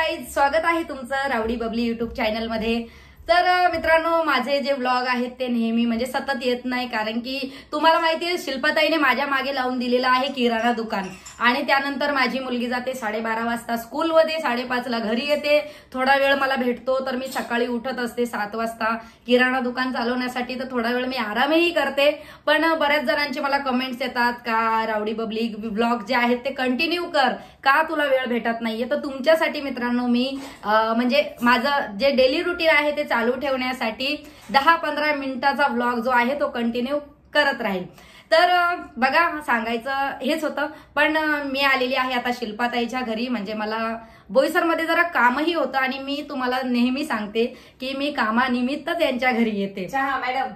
Guys, स्वागत आहे तुमचं रावडी बबली युट्यूब चॅनल मध्ये। तर मित्रांनो, माझे जे व्लॉग आहेत ते नेहमी म्हणजे सतत येत नाही, कारण की तुम्हाला माहिती आहे शिल्पाताईने माझ्या मागे लावून दिलेलं आहे किराणा दुकान। आणि त्यानंतर माझी मुलगी जाते 12:30 वाजता स्कूलमध्ये, 5:30 ला घरी येते। थोडा वेळ मला भेटतो तर मी सकाळी उठत असते 7 वाजता किराणा दुकान चालवण्यासाठी, तर थोडा वेळ मी आरामही करते। पण बऱ्याच जणांचे मला कमेंट्स येतात का रावडी बबली व्लॉग जे आहेत ते कंटिन्यू कर, का तुला वेळ भेटत नाहीये। तर तुमच्यासाठी मित्रांनो मी म्हणजे माझं जे डेली रुटीन आहे ते चालू ठेवण्यासाठी 10-15 मिनिटाचा व्लॉग जो आहे तो कंटिन्यू करत राहील। तर बघा, सांगायचं हेच होतं, पण मी आलेली आहे आता शिल्पाताईच्या घरी। म्हणजे मला बोईसरमध्ये जरा कामही होतं आणि मी तुम्हाला नेहमी सांगते की मी कामानिमित्त त्यांच्या घरी येते। चहा मॅडम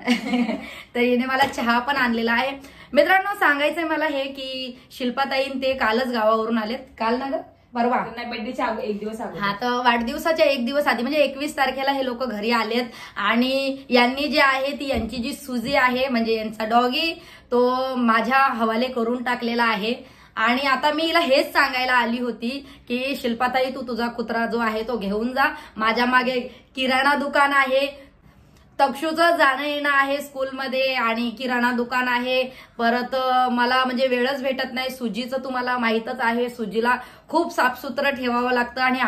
तर हिने मला चहा पण आणलेला आहे। मित्रांनो, सांगायचंय मला हे की शिल्पाताईन ते कालच गावावरून आलेत। काल ना ग परवा नाही, बर्थडेच्या एक दिवस आधी। हा, तर वाढदिवसाच्या एक दिवस आधी म्हणजे 21 तारखेला हे लोक घरी आलेत। आणि यांनी जे आहे ती यांची जी सुजी आहे म्हणजे यांचा डॉगी तो माझ्या हवाले करून टाकलेला आहे। आणि आता मी हिला हेच सांगायला आली होती की शिल्पाताई, तू तुझा कुत्रा जो आहे तो घेऊन जा। माझ्या मागे किराणा दुकान आहे, तक्षूचं जाणं येणं आहे स्कूलमध्ये, आणि किराणा दुकान आहे। परत मला म्हणजे वेळच भेटत नाही। सुजीचं तुम्हाला माहीतच आहे, सुजीला खूप साफसुथरं ठेवावं लागतं। आणि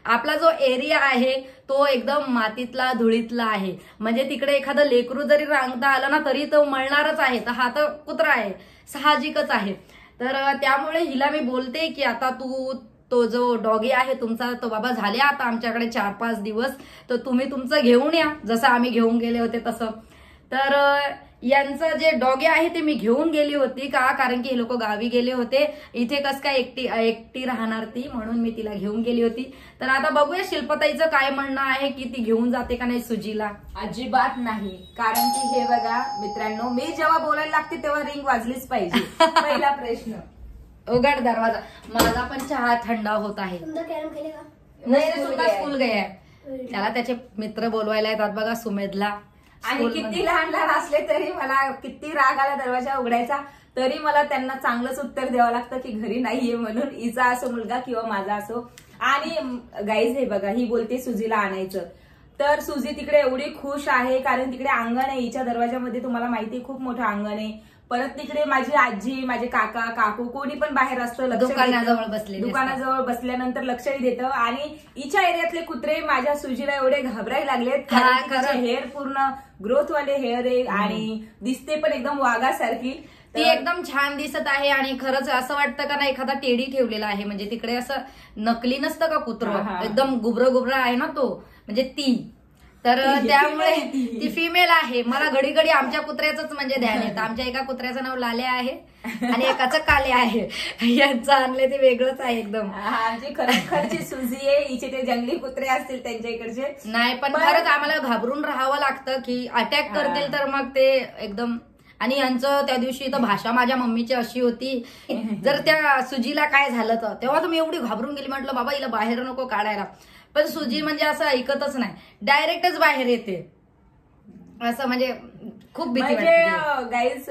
आपला जो एरिया आहे तो एकदम मातीतला धुळीतला आहे। म्हणजे तिकडे एखादं लेकरू जरी रांगता आलं ना तरी तो मळणारच आहे। तर हा तर कुत्रा आहे, साहजिकच आहे। तर त्यामुळे हिला मी बोलते की आता तो जो डॉगी आहे तुमचा तो बाबा झाले आता आमच्याकडे 4-5 दिवस, तर तुम्ही तुमचं घेऊन या, जसं आम्ही घेऊन गेले होते तसं। तर यांचं जे डॉगी आहे ते मी घेऊन गेली होती का, कारण की हे लोक गावी गेले होते, इथे कस काय एकटी राहणार ती, म्हणून मी तिला घेऊन गेली होती। तर आता बघूया शिल्पताईचं काय म्हणणं आहे की ती घेऊन जाते का नाही सुजीला। अजिबात नाही, कारण की हे बघा मित्रांनो, मी जेव्हा बोलायला लागते तेव्हा रिंग वाजलीच पाहिजे। पहिला प्रश्न, उघड दरवाजा। माझा पण चहा थंड होत आहे। नाही, सुद्धा स्कूल गया, त्याला त्याचे मित्र बोलवायला येतात बघा सुमेधला। आणि किती लहान लहान असले तरी मला किती राग आला दरवाजा उघडायचा, तरी मला त्यांना चांगलंच उत्तर द्यावं लागतं की घरी नाहीये म्हणून, हिचा असो मुलगा किंवा माझा असो। आणि गाईज हे बघा, ही बोलते सुजीला आणायचं, तर सुजी तिकडे एवढी खुश आहे कारण तिकडे अंगण आहे। हिच्या दरवाजामध्ये तुम्हाला माहिती खूप मोठं अंगण आहे। परत तिकडे माझी आजी, माझे काका काकू कोणी पण बाहेर असतं, दुकानाजवळ बसल्यानंतर लक्षही देतं। आणि हिच्या एरियातले कुत्रे माझ्या सुजीला एवढे घाबरायला लागलेत, हेअर पूर्ण ग्रोथ वाले हेअर आहे आणि दिसते पण एकदम वाघासारखी। ती एकदम छान दिसत आहे। आणि खरंच असं वाटतं का ना एखादा टेडी ठेवलेला आहे, म्हणजे तिकडे असं नकली नसतं का कुत्रं, एकदम गुबरं आहे ना तो, म्हणजे ती। तर त्यामुळे ती फिमेल आहे। मला घडी घडी आमच्या कुत्र्याच म्हणजे ध्यान येतं। आमच्या एका कुत्र्याचं नाव लाले आहे आणि एकाचं काले आहे, यांचं आणले ते वेगळंच आहे एकदम। आमची खरंची सुजी आहे, हिचे ते जंगली कुत्रे असतील त्यांच्या इकडचे नाही, पण खरंच आम्हाला घाबरून राहावं लागतं की अटॅक करतील तर मग ते एकदम। आणि यांचं त्या दिवशी तर भाषा माझ्या मम्मीची अशी होती, जर त्या सुजीला काय झालं तर तेव्हा तुम्ही एवढी घाबरून गेली, म्हटलं बाबा हिला बाहेर नको काढायला। पण सुजी म्हणजे असं ऐकतच नाही, डायरेक्टच बाहेर येते, असं म्हणजे खूप भीती वाटते। गाईज,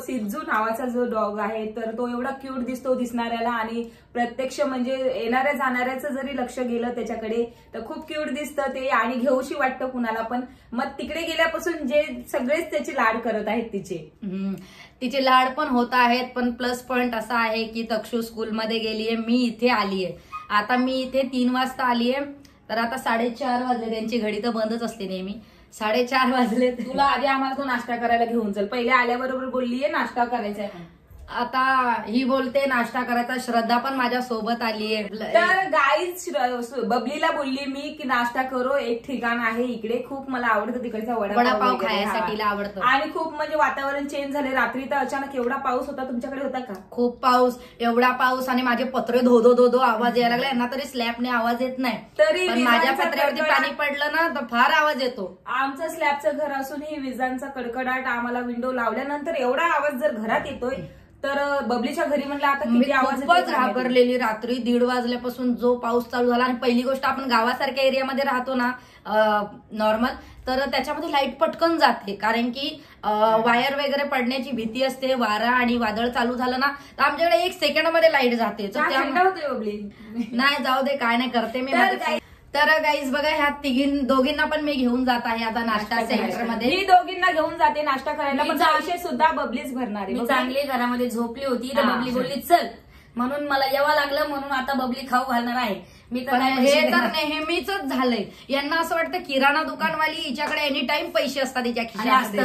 सिजू नावाचा जो डॉग आहे तर तो एवढा क्यूट दिसतो दिसणाऱ्याला, आणि प्रत्यक्ष म्हणजे येणाऱ्या जाणाऱ्याचं जरी लक्ष गेलं त्याच्याकडे तर खूप क्यूट दिसतं ते, आणि घेऊशी वाटतं कुणाला पण। मग तिकडे गेल्यापासून जे सगळेच त्याची लाड करत आहेत तिचे लाड पण होत आहेत। पण प्लस पॉइंट असा आहे की तक्षू स्कूलमध्ये गेलीये, मी इथे आलीये। आता मी इथे 3 वाजता आलीये, तर आता 4:30 वाजले। त्यांची घडी तर बंदच असते नेहमी, 4:30 वाजले। तुला आधी आम्हाला तो नाश्ता करायला घेऊन चल, पहिले आल्याबरोबर बोललीये नाश्ता करायचा आहे, आता ही बोलते नाश्ता करायचा। श्रद्धा पण माझ्या सोबत आलीये। तर गाईज, बबलीला बोलली मी की नाश्ता करो, एक ठिकाण आहे इकडे खूप मला आवडतं, तिकडचा वडापाव खायसाठी आवडतं। आणि खूप म्हणजे वातावरण चेंज झाले, रात्री तर अचानक एवढा पाऊस होता, तुमच्याकडे होता का? खूप पाऊस, एवढा पाऊस, आणि माझे पत्रे धो धो आवाज यायला लागला। यांना तरी स्लॅबने आवाज येत नाही, तरी माझ्या पत्र्यावरती पाणी पडलं ना तर फार आवाज येतो। आमचं स्लॅबचं घर असूनही विजांचा कडकडाट, आम्हाला विंडो लावल्यानंतर एवढा आवाज जर घरात येतोय तर बबलीच्या घरी म्हणलं आता मी किती आवाज येतोय खूपच घाबरलेली. रात्री 1:30 वाजल्यापासून जो पाऊस चालू झाला. आणि पहिली गोष्ट आपण गावासारख्या एरियामध्ये राहतो ना नॉर्मल, तर त्याच्यामध्ये लाईट पटकन जाते, कारण की वायर वगैरे पडण्याची भीती असते. वारा आणि वादळ चालू झालं ना तर आमच्याकडे 1 सेकंडामध्ये लाईट जाते. होते बबली. नाही जाऊ दे, काय नाही करते मी. तर गाईज बघा, ह्या दोघींना पण मी घेऊन जात आहे आता नाश्ता सेंटर मध्ये. मी दोघींना घेऊन जाते नाश्ता करायला, पण पैसे सुद्धा बबलीच भरणार आहे. मी चांगली घरामध्ये झोपली होती तर बबली बोलली चल, म्हणून मला यावं लागलं, म्हणून आता बबली खाऊ घालणार आहे. मी तर हे तर नेहमीच झालंय. यांना असं वाटतं किराणा दुकानवाली हिच्याकडे एनी टाइम पैसे असतात तिच्या खिशात.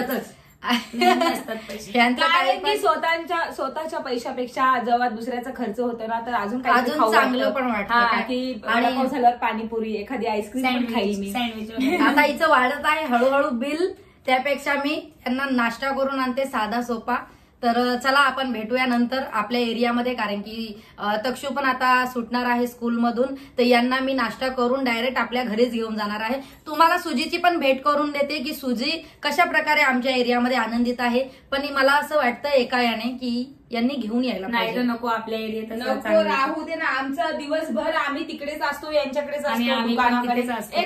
स्वतःच्या पैशापेक्षा जेव्हा दुसऱ्याचा खर्च होतो ना तर अजून चांगलं पण वाटतं की वडापाव झाल्यावर पाणीपुरी, एखादी आईस्क्रीम खाईल मी. सँडविच आता हिचं वाढत आहे हळूहळू बिल, त्यापेक्षा मी त्यांना नाश्ता करून आणते साधा सोपा. तर चला आपण भेटूया नंतर आपल्या एरियामध्ये, कारण की तक्षू पण आता सुटणार आहे स्कूलमधून. तर यांना मी नाश्ता करून डायरेक्ट आपल्या घरीच घेऊन जाणार आहे. तुम्हाला सुजीची पण भेट करून देते की सुजी कशा प्रकारे आमच्या एरियामध्ये आनंदित आहे. पण मला असं वाटतं एका याने की यांनी घेऊन यायला नाही तर नको, आपल्या एरियात नको राहू दे ना. आमचा दिवसभर आम्ही तिकडेच असतो, यांच्याकडेच असतो, दुकानाकडेच असतो.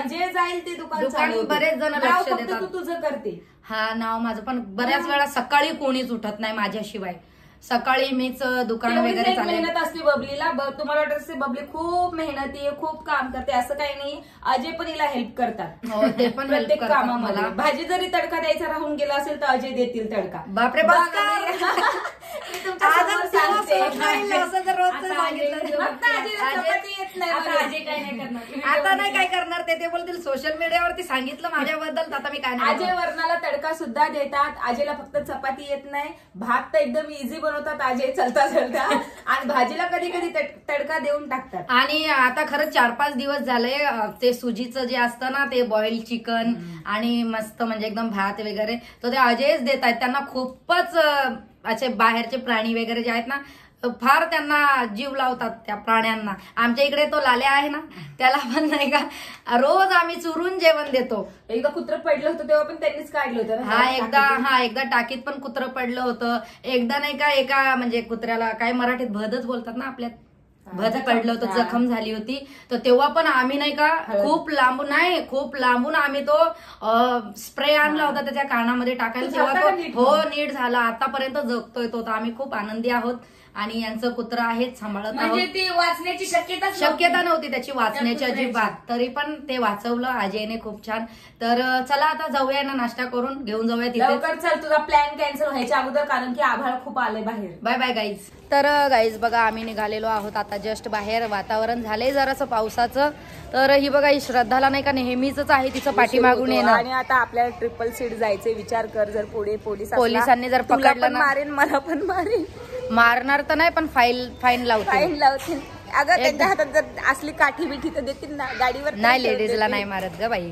जे जाईल ते दुकान बरेच जण लक्ष देतात. तू तुझं करते. हा नाव माझं, पण बऱ्याच वेळा सकाळी कोणीच उठत नाही माझ्याशिवाय. सकाळी मीच दुकान वगैरे मेहनत असते बबलीला. तुम्हाला वाटत बबली खूप मेहनती आहे, खूप काम करते, असं काही नाही. अजय पण हिला हेल्प करतात. हो, ते पण प्रत्येक कामामध्ये. भाजी जरी तडका द्यायचा राहून गेला असेल तर अजय देतील तडका. बापरे आता नाही काय करणार ते बोलतील सोशल मीडियावरती सांगितलं माझ्याबद्दल, आता मी काय. अजय वरणाला तडका सुद्धा देतात. अजयला फक्त चपाती येत नाही, भात तर एकदम इझी बनवतात अजय चलता चलता, आणि भाजीला कधी कधी तडका देऊन टाकतात. आणि आता खरंच 4-5 दिवस झाले ते सुजीचं जे असतं ना ते बॉइल्ड चिकन आणि मस्त म्हणजे एकदम भात वगैरे तर ते अजयच देत आहेत. त्यांना खूपच असे बाहेरचे प्राणी वगैरे जे आहेत ना फार त्यांना जीव लावतात त्या प्राण्यांना. आमच्या इकडे तो लाल्या आहे ना त्याला पण नाही का रोज आम्ही चुरून जेवण देतो. एकदा कुत्रं पडलं होतं तेव्हा पण त्यांनीच काढलं होतं ना. एकदा टाकीत पण कुत्रं पडलं होतं. एकदा नाही का एका म्हणजे कुत्र्याला काय मराठीत भदच बोलतात ना आपल्यात, भद पडलं होतं, जखम झाली होती. तर तेव्हा पण आम्ही नाही का खूप लांबून आम्ही तो स्प्रे आणला होता त्याच्या कानामध्ये टाकायला, तेव्हा तो हो नीट झाला. आतापर्यंत जगतोय तो. तर आम्ही खूप आनंदी आहोत. आणि यांचं कुत्र आहेच सांभाळत आहोत. म्हणजे ती वाचण्याची शक्यता नव्हती त्याची वाचण्याची अजिबात, तरी पण ते वाचवलं अजयने खूप छान. तर चला आता जाऊया ना नाश्ता करून घेऊन जाऊया तिथे. चल तुझा प्लॅन कॅन्सल व्हायच्या अगोदर, कारण की आभाळ खूप आले बाहेर. Bye bye guys. तर गाईज बघा आम्ही निघालेलो आहोत आता जस्ट बाहेर. वातावरण झालंय जरासं पावसाचं. तर ही बघा ही श्रद्धाला नाही का नेहमीच आहे तिचं पाठीमागून येणं. आणि आता आपल्याला ट्रिपल सीट जायचे विचार कर. जर पुढे पोलिसांनी जर पकडलं ना मारेन, मला पण मारेन. मारणार तर नाही पण फाईन लावतील. अगं त्यांच्या हातात जर असली काठी बिठी तर देतील ना गाडीवर. नाही लेडीजला नाही मारत ग बाई.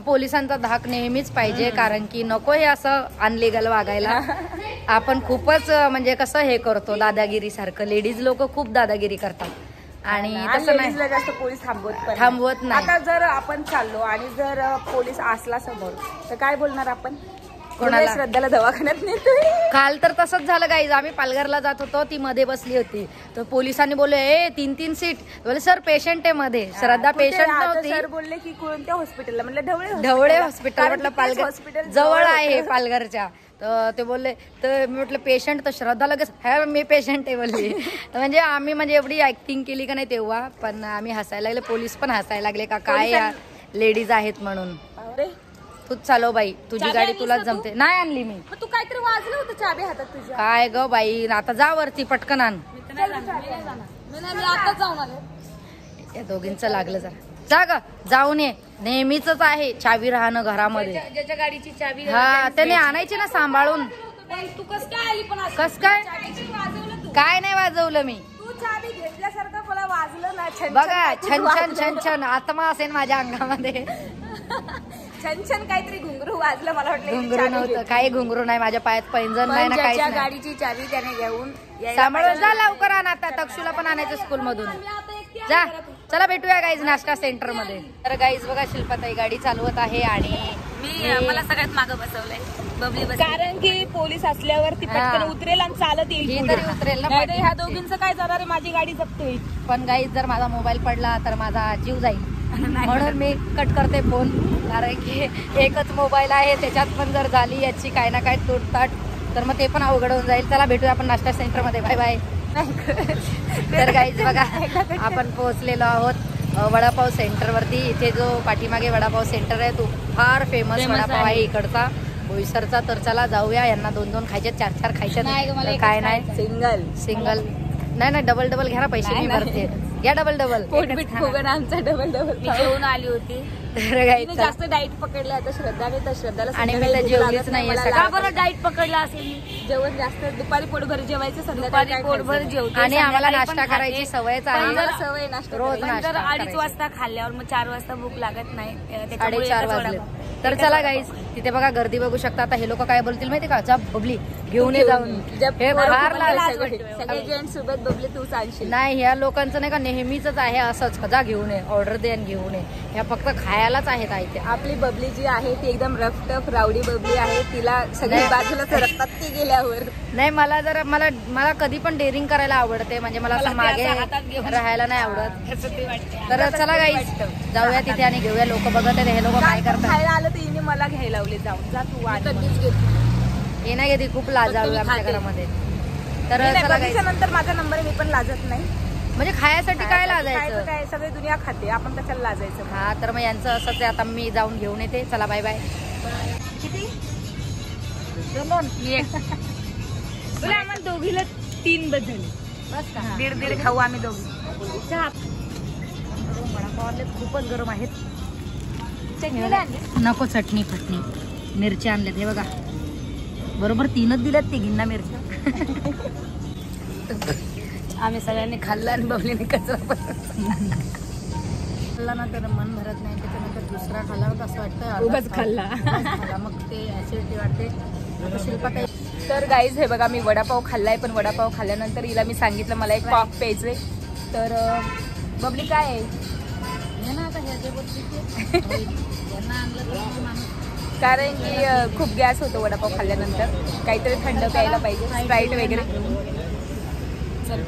पोलिसांचा धाक नेहमीच पाहिजे, कारण की नको हे असं अनलिगल वागायला. आपण खूपच म्हणजे कसं हे करतो दादागिरी सारखं. लेडीज लोक खूप दादागिरी करतात आणि तसं नाही जास्त पोलीस थांबवत नाही. आता जर आपण चाललो आणि जर पोलीस असला समोर तर काय बोलणार आपण? कोणाला? श्रद्धाला दवाखान्यात नेतोय. काल तर तसंच झालं गाईज. आम्ही पालघरला जात होतो, ती मध्ये बसली होती. तर पोलिसांनी बोलले 3 सीट. बोले सर पेशंट आहे मध्ये. श्रद्धा पेशंट नव्हती. सर बोलले की कोणत्या हॉस्पिटलला? म्हटलं ढवळे हॉस्पिटल. म्हटलं पालघर जवळ आहे पालघरच्या. तर ते बोलले, तर मी म्हटलं पेशंट. तर श्रद्धा लगेच मी पेशंट आहे बोलली. म्हणजे आम्ही म्हणजे एवढी ऍक्टिंग केली का नाही तेव्हा, पण आम्ही हसायला लागले. पोलीस पण हसायला लागले का काय या लेडीज आहेत म्हणून. तूच चालव बाई, तुझी गाडी तुलाच जमते. नाही आणली मी. तू काहीतरी वाजलं होतं चाबी हातात तुझ्या. काय ग बाई, आता जा वरती पटकन आण. आता जाऊन आले. या दोघींचं लागलं जरा. जा ग जाऊन ये. नेहमीच आहे चावी राहणं घरामध्ये. ज्याच्या गाडीची चावी हा त्याने आणायची ना सांभाळून. तू कस काय आली? पण कस काय काय नाही वाजवलं मी. तू चावी घेतल्यासारखं मला वाजलं ना. बघा छन छन छन छन आत्मा असेल माझ्या अंगामध्ये. छन छन काहीतरी घुंगरू वाजलं. मला वाटलं घुंगरू नव्हतं. काही घुंगरू नाही. माझ्या पायात पैंजण नाही ना काही. गाडीची चावी त्याने घेऊन सांभाळून जा लवकर आण. आता तक्षूला पण आणायचं स्कूल मधून. जा चला भेटूया गाईज नाश्ता सेंटर मध्ये. तर गाईज बघा शिल्पाताई गाडी चालवत आहे आणि मला सगळ्यात मागं बसवलंय बबली बस. कारण की पोलीस असल्यावर ती पटकन उतरेल आणि चालत येईल तरी उतरेल ना. नाही ह्या दोघींचं काय जाणार आहे, माझी गाडी जप्त होईल. पण गाईज जर माझा मोबाईल पडला तर माझा जीव जाईल म्हणून मी कट करते फोन. कारण की एकच मोबाईल आहे, त्याच्यात पण जर झाली याची काय ना काय तुटताट तर मग ते पण अवघड होऊन जाईल. चला भेटूया आपण नाश्ता सेंटरमध्ये. Bye bye. तर गाईज बघा आपण पोहोचलेलो आहोत वडापाव सेंटरवरती. इथे जो पाठीमागे वडापाव सेंटर आहे तो फार फेमस वडापाव आहे इकडचा बोईसरचा. तर चला जाऊया. यांना 2-2 खायचे, 4-4 खायचे काय नाही. सिंगल नाही डबल घ्या ना, पैसे मी भरते. घ्या डबल. आमचा डबल जेवण आली होती. जास्त डाईट पकडलं आता श्रद्धाने, तर श्रद्धाला आणि मी तर जेवलीच नाहीये. डाईट पकडला असेल. जेवण जास्त दुपारी पोटभर जेवायचं, संध्याकाळी पोटभर जेवतो. आणि आम्हाला नाश्ता करायची सवयच आहे. सवय नाश्ता रोज नाश्ता 2:30 वाजता खाल्ल्यावर मग 4 वाजता भूक लागत नाही. 4:30 वाजले. तर चला गाईज तिथे बघा गर्दी बघू शकता. आता हे लोक काय बोलतील माहिती का, जा बबली घेऊन ये जाऊन. हे सगळे जेंट्स सोबत बबली तू सांगशील. नाही ह्या लोकांचं नाही का नेहमीच आहे असंच, जा घेऊन ये, ऑर्डर दे आणि घेऊन ये. ह्या फक्त खायलाच आहेत इथे. आपली बबली जी आहे ती एकदम रफटफ रावडी बबली आहे. तिला सगळी बाजूला सरकतात ती गेल्यावर. नाही मला कधी पण डेअरिंग करायला आवडते. म्हणजे मला असं मागे राहायला नाही आवडत. तर चला गाईज जाऊया तिथे आणि घेऊया. लोक बघत आहेत हे लोक काय करतात. खायला आलं तर हिने मला घ्यायला लावले, जाऊन जा तू. हे नाही घेते, खूप लाजाळू आमच्या घरामध्ये. तर चला गाईज नंतर माझा नंबर मी पण लाजत नाही. म्हणजे खायासाठी काय लाजायचं, काय सगळी दुनिया खाते, आपण कशाला लाजायचं. हा तर मग यांचं असंच आहे. आता मी जाऊन घेऊन येते. चला बाय बाय. किती तुला आम्हाला दोघीला 3 बदल बस का, 1.5 खाऊ आम्ही दोघी. वडापावले खूपच गरम आहेत. चटणी आणली नको, चटणी फटणी मिरच्या आणल्यात. हे बघा बरोबर 3च दिल्यात तिघींना मिरच्या. आम्ही सगळ्यांनी खाल्लं आणि बबलीने कचरा खाल्ला ना तर मन भरत नाही. त्याच्यानंतर दुसरा खाल्ला तर असं वाटतं उगाच खाल्ला. मग ते ऍसिडिटी वाटते. शिल्पा तर गाईज हे बघा मी वडापाव खाल्लाय, पण वडापाव खाल्ल्यानंतर हिला मी सांगितलं मला एक कॉक प्यायचंय. तर बबली काय आहे ना आता कारण की खूप गॅस होतो वडापाव खाल्ल्यानंतर. काहीतरी थंड प्यायला पाहिजे, स्प्राईट वगैरे. चल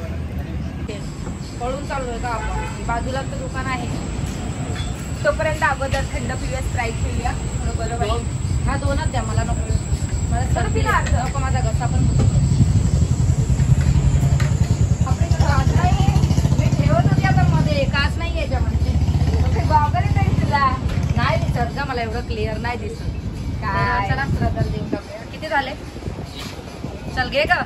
पळून चालू आहे का आपण, बाजूला तर दुकान आहे. तोपर्यंत अगोदर थंड पिऊया, स्प्राईट पिऊया. बरोबर हा 2च द्या, मला नको. मला सर्दी नको, माझा घसा पण मी ठेवत होती आता मध्ये, काच नाही याच्यामध्ये. तुला नाही दिसत का मला, एवढं क्लिअर नाही दिसत. काय चला श्रद्धाला देऊन टाकूया. किती झाले, चल घे का.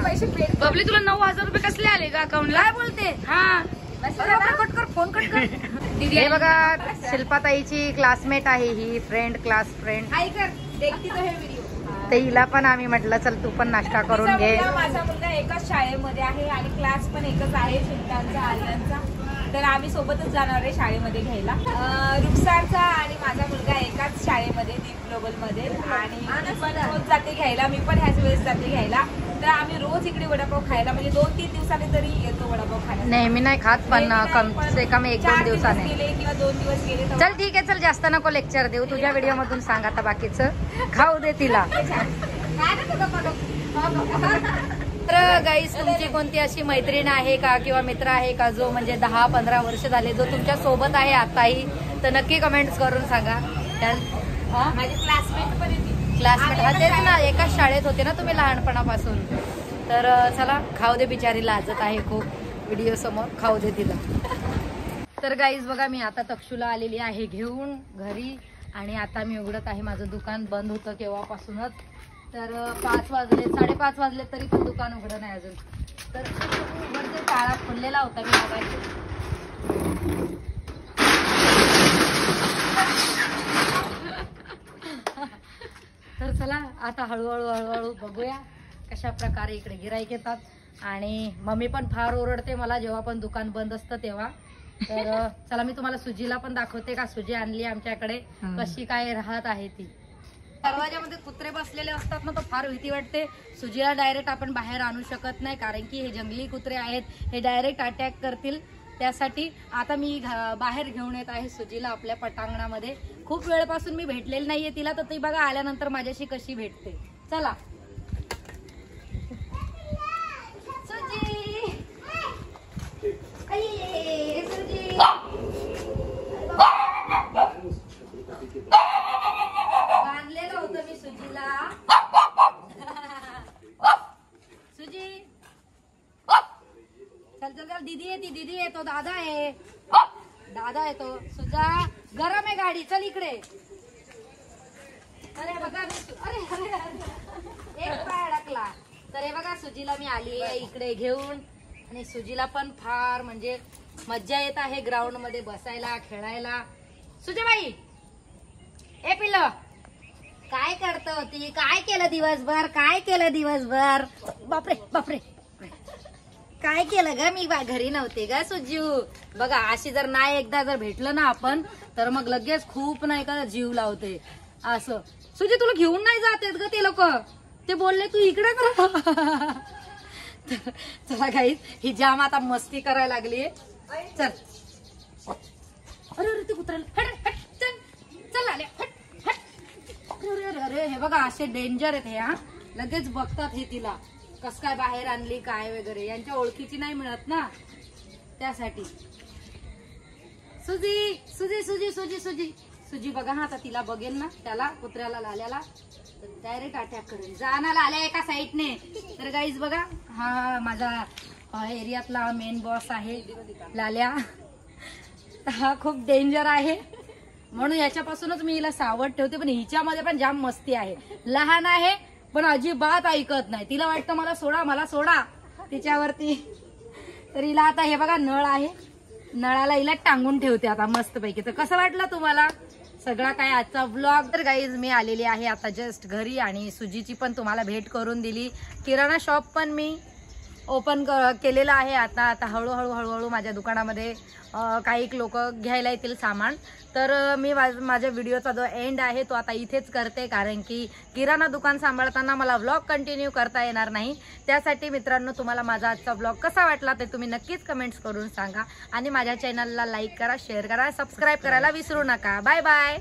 पैसे पे. बबली तुला 9,000 रुपये कसले आले का अकाउंटला, काय बोलते. हा कट कर, फोन कट कर. हे बघा शिल्पाताईची क्लासमेट आहे ही, फ्रेंड. तर हिला पण आम्ही म्हटलं चल तू पण नाश्ता करून घे. माझा मुलगा एकाच शाळेमध्ये आहे आणि क्लास पण एकच आहे शिल्पांचा, आर्यांचा. तर आम्ही सोबतच जाणार आहे शाळेमध्ये घ्यायला. रुखसारचा आणि माझा मुलगा एकाच शाळेमध्ये दीप ग्लोबल मध्ये. आणि मी पण रोज जाते घ्यायला, मी पण ह्याच वेळेस जाते घ्यायला. तर आम्ही रोज इकडे वडापाव खायला, म्हणजे 2-3 दिवसाने तरी येतो वडापाव खायला. नेहमी नाही खात, पण कम से कम 1-2 दिवसाने गेले किंवा 2 दिवस गेले. चल ठीक आहे, चल जास्त नको लेक्चर देऊ. तुझ्या व्हिडिओ मधून सांग आता बाकीचं, खाऊ दे तिला. तर गाईस तुमची कोणती अशी मैत्रीण आहे का किंवा मित्र आहे का जो म्हणजे 10-15 वर्ष झाले जो तुमच्या सोबत आहे आताही, तर नक्की कमेंट्स करून सांगा. माझी क्लासमेट पण येते. क्लासमेट हा तेच ना, एकाच शाळेत होते ना तुम्ही लहानपणापासून. तर चला खाऊ दे, बिचारी लाजत आहे खूप व्हिडिओ समोर, खाऊ दे तिला. तर गाईज बघा मी आता तक्षूला आलेली आहे घेऊन घरी. आणि आता मी उघडत आहे, माझं दुकान बंद होतं केव्हापासूनच. तर 5 वाजले, 5:30 वाजले तरी पण दुकान उघडं नाही अजून. तर उघडते, ताळा खोललेला होता मी बघायचे. तर चला आता हळूहळू बघूया कशा प्रकारे इकडे गिराईक येतात. आणि मम्मी पण फार ओरडते मला जेव्हा पण दुकान बंद असतं तेव्हा. तर चला मी तुम्हाला सुजीला पण दाखवते का सुजी आणली आमच्याकडे, कशी काय राहत आहे ती. दरवाजामध्ये कुत्रे बसलेले असतात ना, तो फार भीती वाटते. सुजीला डायरेक्ट आपण बाहेर आणू शकत नाही, कारण की हे जंगली कुत्रे आहेत, हे डायरेक्ट अटॅक करतील. त्यासाठी आता मी बाहेर घेऊन येत आहे सुजीला आपल्या पटांगणामध्ये. खूप वेळपासून मी भेटलेली नाहीये तिला, तर ती बघा आल्यानंतर माझ्याशी कशी भेटते. चला सुजी, आई, सुजी बांधलेलं होतं मी सुजीला. सुजी चल चल चल, दीदी आहे ती, दीदी आहे तो, दादा आहे, दादा आहे तो. सुजा गरम आहे गाडी, चल इकडे. अरे बघा अरे अरे एक पाय अडकला. तर हे बघा सुजीला मी आली आहे इकडे घेऊन, आणि सुजीला पण फार म्हणजे मज्जा येत आहे ग्राउंड मध्ये बसायला खेळायला. सुजाबाई ए पिल्लं काय करत होती, काय केलं दिवसभर, काय केलं दिवसभर. बापरे बापरे काय केलं ग, मी घरी नव्हते ग सुजू. बघा अशी जर नाही एकदा जर भेटलं ना आपण तर मग लगेच खूप नाही का जीव लावते असं. सुजी तुला घेऊन नाही जात ग ते लोक, ते बोलले तू इकडे कर. चला गाईस ही जाम आता मस्ती करायला लागली. चल अरे अरे तू कुत्र्याला चल चल आले. अरे अरे हे बघा असे डेंजर आहेत हे. हा लगेच बघतात हे तिला कस काय बाहेर आणली काय वगैरे, यांच्या ओळखीची नाही मिळत ना त्यासाठी. सुजी सुजी सुजी सुजी सुजी सुजी बघा हा आता तिला बघेल ना त्याला कुत्र्याला लाल्याला तर डायरेक्ट अटॅक करेल. जाणार आल्या एका साईडने. तर गाईज बघा हा माझा एरियातला मेन बॉस आहे लाल्या. हा खूप डेंजर आहे म्हणून याच्यापासूनच मी हिला सावध ठेवते. पण हिच्यामध्ये पण जाम मस्ती आहे. लहान आहे पण अजिबात ऐकत नाही. तिला वाटतं मला सोडा मला सोडा तिच्यावरती. तर हिला आता हे बघा नळ आहे, नळाला हिला टांगून ठेवते आता मस्तपैकी. तर कसं वाटलं तुम्हाला सगळा काय आजचा व्लॉग. तर गाईज मी आलेली आहे आता जस्ट घरी आणि सुजीची पण तुम्हाला भेट करून दिली. किराणा शॉप पण मी ओपन केलेलं आहे आता. आता हळूहळू हळूहळू माझ्या दुकानामध्ये काही लोक घ्यायला येतील सामान. तर मी माझ्या व्हिडिओचा जो एंड आहे तो आता इथेच करते, कारण की किराणा दुकान सांभाळताना मला व्लॉग कंटिन्यू करता येणार नाही. त्यासाठी मित्रांनो तुम्हाला माझा आजचा व्लॉग कसा वाटला ते तुम्ही नक्कीच कमेंट्स करून सांगा. आणि माझ्या चॅनलला लाईक करा, शेअर करा, सबस्क्राईब करायला विसरू नका. Bye bye.